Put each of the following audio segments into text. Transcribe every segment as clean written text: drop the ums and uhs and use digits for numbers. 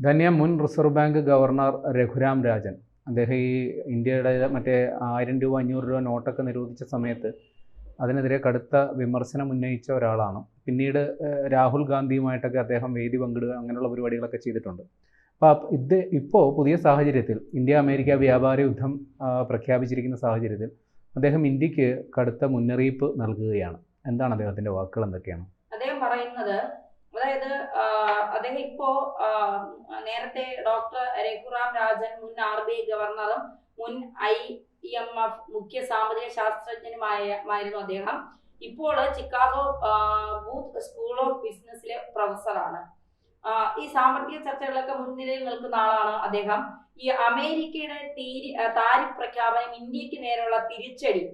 ധന്യ മുൻ reserve bank governor Raghuram Rajan അദ്ദേഹം ഈ ഇന്ത്യയുടെ മറ്റേ 1000 രൂപ 500 രൂപ നോട്ടൊക്കെ നിരോധിച്ച സമയത്ത് അതിനെതിരെ കടുത്ത വിമർശനം ഉന്നയിച്ച ഒരാളാണ്. പിന്നീട് രാഹുൽ ഗാന്ധിയുമായിട്ടൊക്കെ അദ്ദേഹം വേദി പങ്കിടുക അങ്ങനെയുള്ള പരിപാടികളൊക്കെ ചെയ്തിട്ടുണ്ട്. അപ്പോൾ ഇപ്പോൾ പുതിയ സാഹചര്യത്തിൽ ഇന്ത്യ അമേരിക്ക വ്യാപാര യുദ്ധം പ്രഖ്യാപിച്ചിരിക്കുന്ന സാഹചര്യത്തിൽ അദ്ദേഹം ഇന്ത്യക്ക് കടുത്ത മുന്നറിയിപ്പ് നൽകുകയാണ്. എന്താണ് അദ്ദേഹത്തിൻ്റെ വാക്കുകൾ, എന്തൊക്കെയാണ് അദ്ദേഹം പറയുന്നത്? അതായത് അദ്ദേഹം ഇപ്പോ നേരത്തെ ഡോക്ടർ രഘുറാം രാജൻ മുൻ RBI ഗവർണറും മുൻ IMF മുഖ്യ സാമ്പത്തിക ശാസ്ത്രജ്ഞനുമായിരുന്നു അദ്ദേഹം. ഇപ്പോൾ ചിക്കാഗോ ബൂത്ത് സ്കൂൾ ഓഫ് ബിസിനസ്സിലെ പ്രൊഫസറാണ്. ഈ സാമ്പത്തിക ചർച്ചകളിലൊക്കെ മുൻനിരയിൽ നിൽക്കുന്ന ആളാണ് അദ്ദേഹം. ഈ അമേരിക്കയുടെ താരിഫ് പ്രഖ്യാപനം ഇന്ത്യക്ക് നേരെയുള്ള തിരിച്ചടി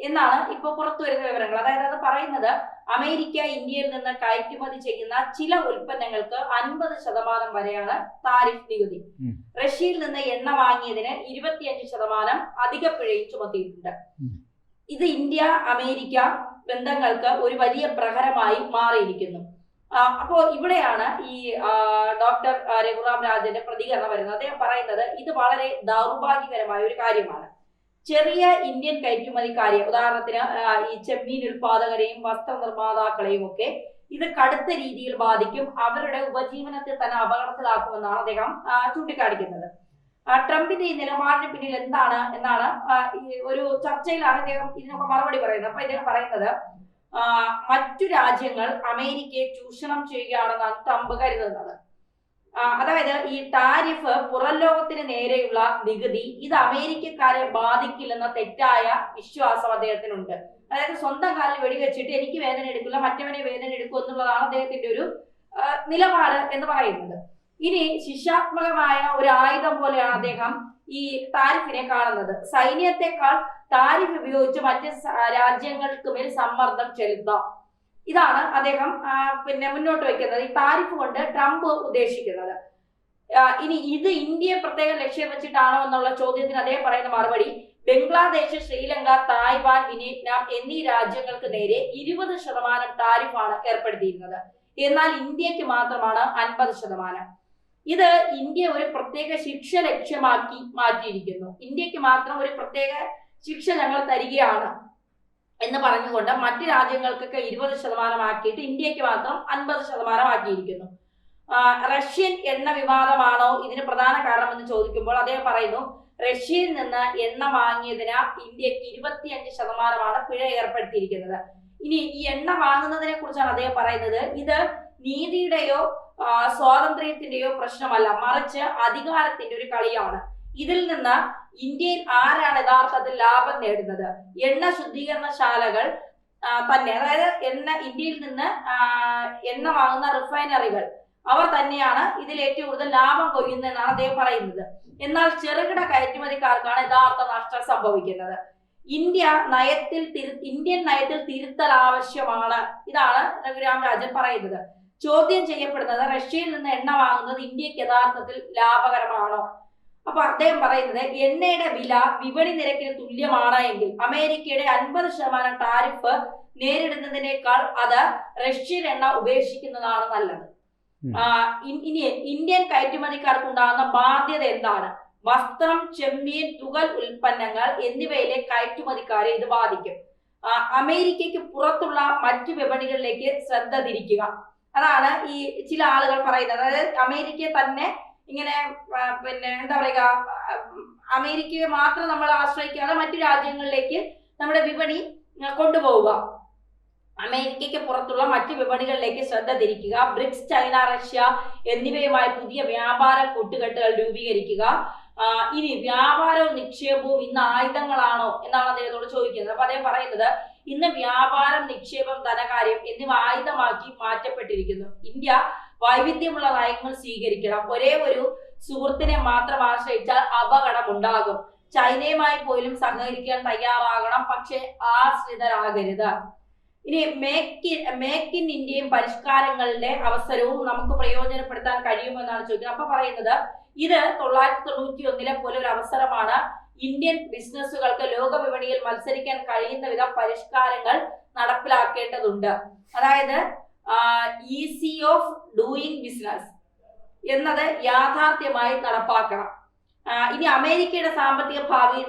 എന്നാണ് ഇപ്പോൾ പുറത്തു വരുന്ന വിവരങ്ങൾ. അതായത് അത് പറയുന്നത് അമേരിക്ക ഇന്ത്യയിൽ നിന്ന് കയറ്റുമതി ചെയ്യുന്ന ചില ഉൽപ്പന്നങ്ങൾക്ക് 50% വരെയാണ് താരിഫ് നികുതി. റഷ്യയിൽ നിന്ന് എണ്ണ വാങ്ങിയതിന് 25% അധിക പിഴയും ചുമത്തിയിട്ടുണ്ട്. ഇത് ഇന്ത്യ അമേരിക്ക ബന്ധങ്ങൾക്ക് ഒരു വലിയ പ്രഹരമായി മാറിയിരിക്കുന്നു. അപ്പോ ഇവിടെയാണ് ഈ ഡോക്ടർ രഘുറാം രാജന്റെ പ്രതികരണം വരുന്നത്. അദ്ദേഹം പറയുന്നത് ഇത് വളരെ ദൗർഭാഗ്യകരമായ ഒരു കാര്യമാണ്. ചെറിയ ഇന്ത്യൻ കയറ്റുമതിക്കാരെ, ഉദാഹരണത്തിന് ഈ ചെമ്മീൻ ഉൽപാദകരെയും വസ്ത്ര നിർമ്മാതാക്കളെയും ഒക്കെ ഇത് കടുത്ത രീതിയിൽ ബാധിക്കും, അവരുടെ ഉപജീവനത്തെ തന്നെ അപകടത്തിലാക്കുമെന്നാണ് അദ്ദേഹം ചൂണ്ടിക്കാണിക്കുന്നത്. ട്രംപിന്റെ ഈ നിലപാടിന് പിന്നിൽ എന്താണ് എന്നാണ് ഈ ഒരു ചർച്ചയിലാണ് അദ്ദേഹം ഇതിനൊക്കെ മറുപടി പറയുന്നത്. അപ്പൊ ഇദ്ദേഹം പറയുന്നത് മറ്റു രാജ്യങ്ങൾ അമേരിക്കയെ ചൂഷണം ചെയ്യുകയാണെന്നാണ് ട്രംപ് കരുതുന്നത്. അതായത് ഈ താരിഫ് പുറം ലോകത്തിന് നേരെയുള്ള നികുതി ഇത് അമേരിക്കക്കാരെ ബാധിക്കില്ലെന്ന തെറ്റായ വിശ്വാസം അദ്ദേഹത്തിനുണ്ട്. അതായത് സ്വന്തം കാലിൽ വെടിവെച്ചിട്ട് എനിക്ക് വേദന എടുക്കില്ല, മറ്റവനെ വേദന എടുക്കും എന്നുള്ളതാണ് അദ്ദേഹത്തിന്റെ ഒരു നിലപാട് എന്ന് പറയുന്നത്. ഇനി ശിക്ഷാത്മകമായ ഒരു ആയുധം പോലെയാണ് അദ്ദേഹം ഈ താരിഫിനെ കാണുന്നത്. സൈന്യത്തെക്കാൾ താരിഫ് ഉപയോഗിച്ച് മറ്റ് രാജ്യങ്ങൾക്ക് മേൽ സമ്മർദ്ദം ചെലുത്താം. ഇതാണ് അദ്ദേഹം മുന്നോട്ട് വയ്ക്കുന്നത്, ഈ താരിഫ് കൊണ്ട് ട്രംപ് ഉദ്ദേശിക്കുന്നത്. ഇനി ഇത് ഇന്ത്യയെ പ്രത്യേകം ലക്ഷ്യം വെച്ചിട്ടാണോ എന്നുള്ള ചോദ്യത്തിന് അദ്ദേഹം പറയുന്ന മറുപടി, ബംഗ്ലാദേശ്, ശ്രീലങ്ക, തായ്വാൻ, വിയറ്റ്നാം എന്നീ രാജ്യങ്ങൾക്ക് നേരെ 20% താരിഫാണ് ഏർപ്പെടുത്തിയിരുന്നത്. എന്നാൽ ഇന്ത്യക്ക് മാത്രമാണ് 50%. ഇത് ഇന്ത്യ ഒരു പ്രത്യേക ശിക്ഷ ലക്ഷ്യമാക്കി മാറ്റിയിരിക്കുന്നു. ഇന്ത്യക്ക് മാത്രം ഒരു പ്രത്യേക ശിക്ഷ ഞങ്ങൾ തരികയാണ് എന്ന് പറഞ്ഞുകൊണ്ട് മറ്റു രാജ്യങ്ങൾക്കൊക്കെ 20% ആക്കിയിട്ട് ഇന്ത്യക്ക് മാത്രം 50% ആക്കിയിരിക്കുന്നു. റഷ്യൻ എണ്ണ വിവാദമാണോ ഇതിന് പ്രധാന കാരണമെന്ന് ചോദിക്കുമ്പോൾ അദ്ദേഹം പറയുന്നു, റഷ്യയിൽ നിന്ന് എണ്ണ വാങ്ങിയതിന് ഇന്ത്യക്ക് 25% പിഴ ഏർപ്പെടുത്തിയിരിക്കുന്നത്. ഇനി ഈ എണ്ണ വാങ്ങുന്നതിനെ കുറിച്ചാണ് അദ്ദേഹം പറയുന്നത്, ഇത് നീതിയുടെയോ സ്വാതന്ത്ര്യത്തിന്റെയോ പ്രശ്നമല്ല, മറിച്ച് അധികാരത്തിന്റെ ഒരു കളിയാണ്. ഇതിൽ നിന്ന് ഇന്ത്യയിൽ ആരാണ് യഥാർത്ഥത്തിൽ ലാഭം നേടുന്നത്? എണ്ണ ശുദ്ധീകരണശാലകൾ തന്നെ, അതായത് ഇന്ത്യയിൽ നിന്ന് എണ്ണ വാങ്ങുന്ന റിഫൈനറികൾ, അവർ തന്നെയാണ് ഇതിൽ ഏറ്റവും കൂടുതൽ ലാഭം കൊയ്യുന്നതെന്നാണ് അദ്ദേഹം പറയുന്നത്. എന്നാൽ ചെറുകിട കയറ്റുമതിക്കാർക്കാണ് യഥാർത്ഥ നഷ്ടം സംഭവിക്കുന്നത്. ഇന്ത്യൻ നയത്തിൽ തിരുത്തൽ ആവശ്യമാണ്. ഇതാണ് രഘുറാം രാജൻ പറയുന്നത്. ചോദ്യം ചെയ്യപ്പെടുന്നത് റഷ്യയിൽ നിന്ന് എണ്ണ വാങ്ങുന്നത് ഇന്ത്യക്ക് യഥാർത്ഥത്തിൽ ലാഭകരമാണോ? അപ്പൊ അദ്ദേഹം പറയുന്നത്, എണ്ണയുടെ വില വിപണി നിരക്കിന് തുല്യമാണ് എങ്കിൽ അമേരിക്കയുടെ 50% ടാരിഫ് നേരിടുന്നതിനേക്കാൾ അത് റഷ്യൻ എണ്ണ ഉപേക്ഷിക്കുന്നതാണ് നല്ലത്. ഇനി ഇന്ത്യൻ കയറ്റുമതിക്കാർക്ക് ഉണ്ടാകുന്ന ബാധ്യത എന്താണ്? വസ്ത്രം, ചെമ്മീൻ, തുകൽ ഉൽപ്പന്നങ്ങൾ എന്നിവയിലെ കയറ്റുമതിക്കാരെ ഇത് ബാധിക്കും. അമേരിക്കയ്ക്ക് പുറത്തുള്ള മറ്റു വിപണികളിലേക്ക് ശ്രദ്ധ തിരിക്കുക, അതാണ് ഈ ചില ആളുകൾ പറയുന്നത്. അതായത് അമേരിക്കയെ തന്നെ ഇങ്ങനെ എന്താ പറയുക, അമേരിക്കയെ മാത്രം നമ്മൾ ആശ്രയിക്കാതെ മറ്റു രാജ്യങ്ങളിലേക്ക് നമ്മുടെ വിപണി കൊണ്ടുപോവുക, അമേരിക്കയ്ക്ക് പുറത്തുള്ള മറ്റു വിപണികളിലേക്ക് ശ്രദ്ധ തിരിക്കുക, ബ്രിക്സ്, ചൈന, റഷ്യ എന്നിവയുമായി പുതിയ വ്യാപാര കൂട്ടുകെട്ടുകൾ രൂപീകരിക്കുക. ഇനി വ്യാപാരവും നിക്ഷേപവും ഇന്ന് ആയുധങ്ങളാണോ എന്നാണ് അദ്ദേഹത്തോട് ചോദിക്കുന്നത്. അപ്പൊ അദ്ദേഹം പറയുന്നത്, ഇന്ന് വ്യാപാരം, നിക്ഷേപം, ധനകാര്യം എന്നിവ ആയുധമാക്കി മാറ്റപ്പെട്ടിരിക്കുന്നു. ഇന്ത്യ വൈവിധ്യമുള്ള നയങ്ങൾ സ്വീകരിക്കണം. ഒരേ ഒരു സുഹൃത്തിനെ മാത്രം ആശ്രയിച്ചാൽ അപകടം ഉണ്ടാകും. ചൈനയുമായി പോലും സഹകരിക്കാൻ തയ്യാറാകണം, പക്ഷെ ആശ്രിതരാകരുത്. ഇനി മേക്ക് ഇൻ ഇന്ത്യയും പരിഷ്കാരങ്ങളുടെ അവസരവും നമുക്ക് പ്രയോജനപ്പെടുത്താൻ കഴിയുമെന്നാണ് ചോദിക്കുന്നത്. അപ്പൊ പറയുന്നത്, ഇത് 1991 പോലെ ഒരു അവസരമാണ്. ഇന്ത്യൻ ബിസിനസ്സുകൾക്ക് ലോക വിപണിയിൽ മത്സരിക്കാൻ കഴിയുന്ന വിധം പരിഷ്കാരങ്ങൾ നടപ്പിലാക്കേണ്ടതുണ്ട്. അതായത് ഈസി ഓഫ് ഡൂയിങ് ബിസിനസ്, എന്നത് യാഥാർത്ഥ്യമായി നടപ്പാക്കണം. ഇനി അമേരിക്കയുടെ സാമ്പത്തിക ഭാവി,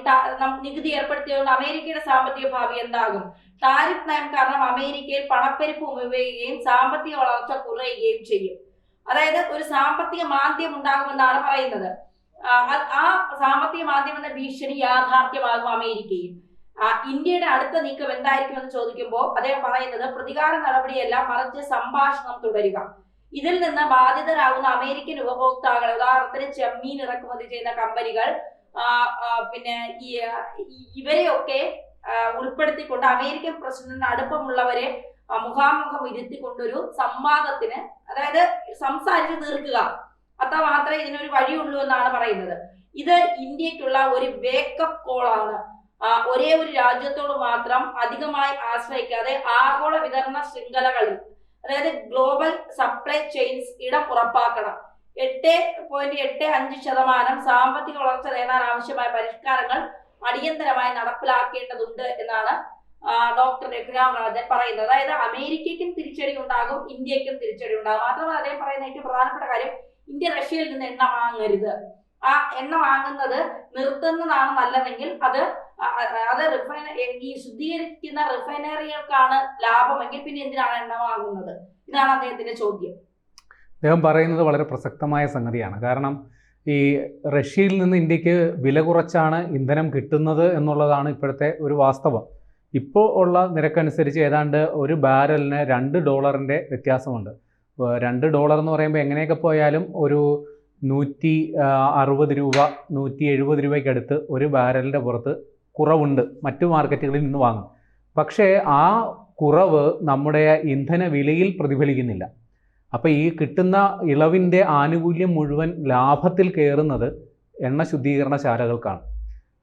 നികുതി ഏർപ്പെടുത്തിയതുകൊണ്ട് അമേരിക്കയുടെ സാമ്പത്തിക ഭാവി എന്താകും? ടാരിഫ് നയം കാരണം അമേരിക്കയിൽ പണപ്പെരുപ്പ് ഉപയോഗിക്കുകയും സാമ്പത്തിക വളർച്ച കുറയുകയും ചെയ്യും. അതായത് ഒരു സാമ്പത്തിക മാന്ദ്യം ഉണ്ടാകുമെന്നാണ് പറയുന്നത്. ആ സാമ്പത്തിക മാന്ദ്യം എന്ന ഭീഷണി യാഥാർത്ഥ്യമാകും അമേരിക്കയിൽ. ഇന്ത്യയുടെ അടുത്ത നീക്കം എന്തായിരിക്കുമെന്ന് ചോദിക്കുമ്പോൾ അദ്ദേഹം പറയുന്നത് പ്രതികാര നടപടിയല്ല, മറിച്ച് സംഭാഷണം തുടരുക. ഇതിൽ നിന്ന് ബാധിതരാകുന്ന അമേരിക്കൻ ഉപഭോക്താക്കൾ, ഉദാഹരണത്തിന് ചെമ്മീൻ ഇറക്കുമതി ചെയ്യുന്ന കമ്പനികൾ, പിന്നെ ഇവരെയൊക്കെ ഉൾപ്പെടുത്തിക്കൊണ്ട് അമേരിക്കൻ പ്രസിഡന്റിന് അടുപ്പമുള്ളവരെ മുഖാമുഖം ഇരുത്തിക്കൊണ്ടൊരു സംവാദത്തിന്, അതായത് സംസാരിച്ച് തീർക്കുക, അത്ര മാത്രമേ ഇതിനൊരു വഴിയുള്ളൂ എന്നാണ് പറയുന്നത്. ഇത് ഇന്ത്യക്കുള്ള ഒരു വേക്കപ്പ് കോളാണ്. ഒരേ ഒരു രാജ്യത്തോട് മാത്രം അധികമായി ആശ്രയിക്കാതെ ആഗോള വിതരണ ശൃംഖലകളിൽ, അതായത് ഗ്ലോബൽ സപ്ലൈ ചെയിൻസ് ഇടം ഉറപ്പാക്കണം. 8.85% സാമ്പത്തിക വളർച്ച നേടാൻ ആവശ്യമായ പരിഷ്കാരങ്ങൾ അടിയന്തരമായി നടപ്പിലാക്കേണ്ടതുണ്ട് എന്നാണ് ഡോക്ടർ രഘുരാം രാജൻ പറയുന്നത്. അതായത് അമേരിക്കയ്ക്കും തിരിച്ചടി ഉണ്ടാകും, ഇന്ത്യക്കും തിരിച്ചടി ഉണ്ടാകും. മാത്രമല്ല അദ്ദേഹം പറയുന്ന ഏറ്റവും പ്രധാനപ്പെട്ട കാര്യം, ഇന്ത്യ റഷ്യയിൽ നിന്ന് എണ്ണ വാങ്ങരുത്. ആ എണ്ണ വാങ്ങുന്നത് നിർത്തുന്നതാണ് നല്ലതെങ്കിൽ അത് ഈ ശുദ്ധീകരിക്കുന്ന റിഫൈനറികൾക്കാണ് ലാഭമെങ്കിൽ പിന്നെ എന്തിനാണ് എണ്ണ വാങ്ങുന്നത്? ഇതാണ് അദ്ദേഹത്തിന്റെ ചോദ്യം. അദ്ദേഹം പറയുന്നത് വളരെ പ്രസക്തമായ സംഗതിയാണ്. കാരണം ഈ റഷ്യയിൽ നിന്ന് ഇന്ത്യക്ക് വില കുറച്ചാണ് ഇന്ധനം കിട്ടുന്നത് എന്നുള്ളതാണ് ഇപ്പോഴത്തെ ഒരു വാസ്തവം. ഇപ്പോൾ ഉള്ള നിരക്കനുസരിച്ച് ഏതാണ്ട് ഒരു ബാരലിന് $2 വ്യത്യാസമുണ്ട്. $2 എന്ന് പറയുമ്പോൾ എങ്ങനെയൊക്കെ പോയാലും ഒരു 160 രൂപ 170 രൂപയ്ക്കടുത്ത് ഒരു ബാരലിൻ്റെ പുറത്ത് കുറവുണ്ട് മറ്റു മാർക്കറ്റുകളിൽ നിന്ന് വാങ്ങും. പക്ഷേ ആ കുറവ് നമ്മുടെ ഇന്ധന വിലയിൽ പ്രതിഫലിക്കുന്നില്ല. അപ്പോൾ ഈ കിട്ടുന്ന ഇളവിൻ്റെ ആനുകൂല്യം മുഴുവൻ ലാഭത്തിൽ കയറുന്നത് എണ്ണ ശുദ്ധീകരണശാലകൾക്കാണ്.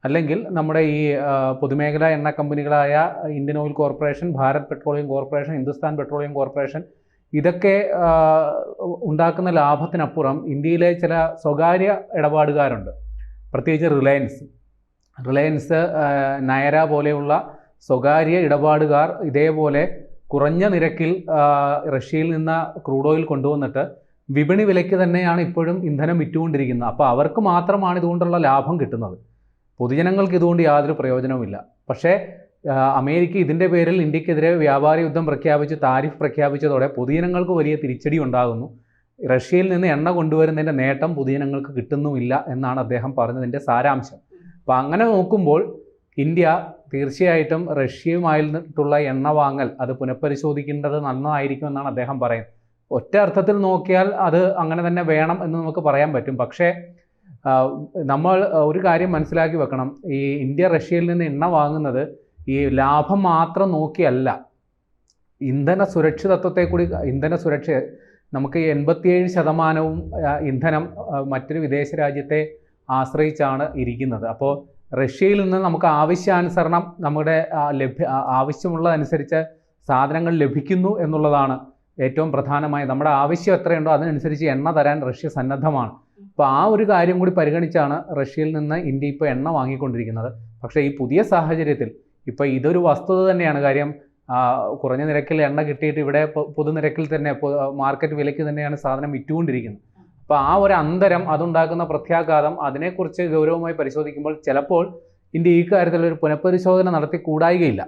അല്ലെങ്കിൽ നമ്മുടെ ഈ പൊതുമേഖലാ എണ്ണ കമ്പനികളായ Indian oil corporation, Bharat petroleum corporation, Hindustan petroleum corporation, ഇതൊക്കെ ഉണ്ടാക്കുന്ന ലാഭത്തിനപ്പുറം ഇന്ത്യയിലെ ചില സ്വകാര്യ ഇടപാടുകാരുണ്ട്. പ്രത്യേകിച്ച് റിലയൻസ്, നയര പോലെയുള്ള സ്വകാര്യ ഇടപാടുകാർ ഇതേപോലെ കുറഞ്ഞ നിരക്കിൽ റഷ്യയിൽ നിന്ന് ക്രൂഡ് ഓയിൽ കൊണ്ടുവന്നിട്ട് വിപണി വിലയ്ക്ക് തന്നെയാണ് ഇപ്പോഴും ഇന്ധനം വിറ്റുകൊണ്ടിരിക്കുന്നത്. അപ്പോൾ അവർക്ക് മാത്രമാണ് ഇതുകൊണ്ടുള്ള ലാഭം കിട്ടുന്നത്. പൊതുജനങ്ങൾക്ക് ഇതുകൊണ്ട് യാതൊരു പ്രയോജനവുമില്ല. പക്ഷേ അമേരിക്ക ഇതിൻ്റെ പേരിൽ ഇന്ത്യക്കെതിരെ വ്യാപാര യുദ്ധം പ്രഖ്യാപിച്ച് താരിഫ് പ്രഖ്യാപിച്ചതോടെ പൊതുജനങ്ങൾക്ക് വലിയ തിരിച്ചടി ഉണ്ടാകുന്നു. റഷ്യയിൽ നിന്ന് എണ്ണ കൊണ്ടുവരുന്നതിൻ്റെ നേട്ടം പൊതുജനങ്ങൾക്ക് കിട്ടുന്നുമില്ല എന്നാണ് അദ്ദേഹം പറഞ്ഞതിൻ്റെ സാരാംശം. അപ്പോൾ അങ്ങനെ നോക്കുമ്പോൾ ഇന്ത്യ തീർച്ചയായിട്ടും റഷ്യയുമായിട്ടുള്ള എണ്ണ വാങ്ങൽ അത് പുനഃപരിശോധിക്കേണ്ടത് നന്നായിരിക്കും എന്നാണ് അദ്ദേഹം പറയുന്നത്. ഒറ്റ അർത്ഥത്തിൽ നോക്കിയാൽ അത് അങ്ങനെ തന്നെ വേണം എന്ന് നമുക്ക് പറയാൻ പറ്റും. പക്ഷേ നമ്മൾ ഒരു കാര്യം മനസ്സിലാക്കി വെക്കണം, ഈ ഇന്ത്യ റഷ്യയിൽ നിന്ന് എണ്ണ വാങ്ങുന്നത് ഈ ലാഭം മാത്രം നോക്കിയല്ല, ഇന്ധന സുരക്ഷിതത്വത്തെ കൂടി. ഇന്ധന സുരക്ഷ നമുക്ക് 87% ഇന്ധനം മറ്റൊരു വിദേശ രാജ്യത്തെ ആശ്രയിച്ചാണ് ഇരിക്കുന്നത്. അപ്പോൾ റഷ്യയിൽ നിന്ന് നമുക്ക് ആവശ്യാനുസരണം നമ്മുടെ ആവശ്യമുള്ളതനുസരിച്ച് സാധനങ്ങൾ ലഭിക്കുന്നു എന്നുള്ളതാണ് ഏറ്റവും പ്രധാനമായി. നമ്മുടെ ആവശ്യം എത്രയുണ്ടോ അതിനനുസരിച്ച് എണ്ണ തരാൻ റഷ്യ സന്നദ്ധമാണ്. അപ്പോൾ ആ ഒരു കാര്യം കൂടി പരിഗണിച്ചാണ് റഷ്യയിൽ നിന്ന് ഇന്ത്യ ഇപ്പോൾ എണ്ണ വാങ്ങിക്കൊണ്ടിരിക്കുന്നത്. പക്ഷേ ഈ പുതിയ സാഹചര്യത്തിൽ ഇപ്പോൾ ഇതൊരു വസ്തുത തന്നെയാണ്. കാര്യം കുറഞ്ഞ നിരക്കിൽ എണ്ണ കിട്ടിയിട്ട് ഇവിടെ പൊതുനിരക്കിൽ തന്നെ മാർക്കറ്റ് വിലയ്ക്ക് തന്നെയാണ് സാധനം വിറ്റുകൊണ്ടിരിക്കുന്നത്. അപ്പോൾ ആ ഒരു അന്തരം, അതുണ്ടാക്കുന്ന പ്രത്യാഘാതം, അതിനെക്കുറിച്ച് ഗൗരവമായി പരിശോധിക്കുമ്പോൾ ചിലപ്പോൾ ഇന്ത്യ ഈ കാര്യത്തിൽ ഒരു പുനഃപരിശോധന നടത്തി കൂടായികയില്ല.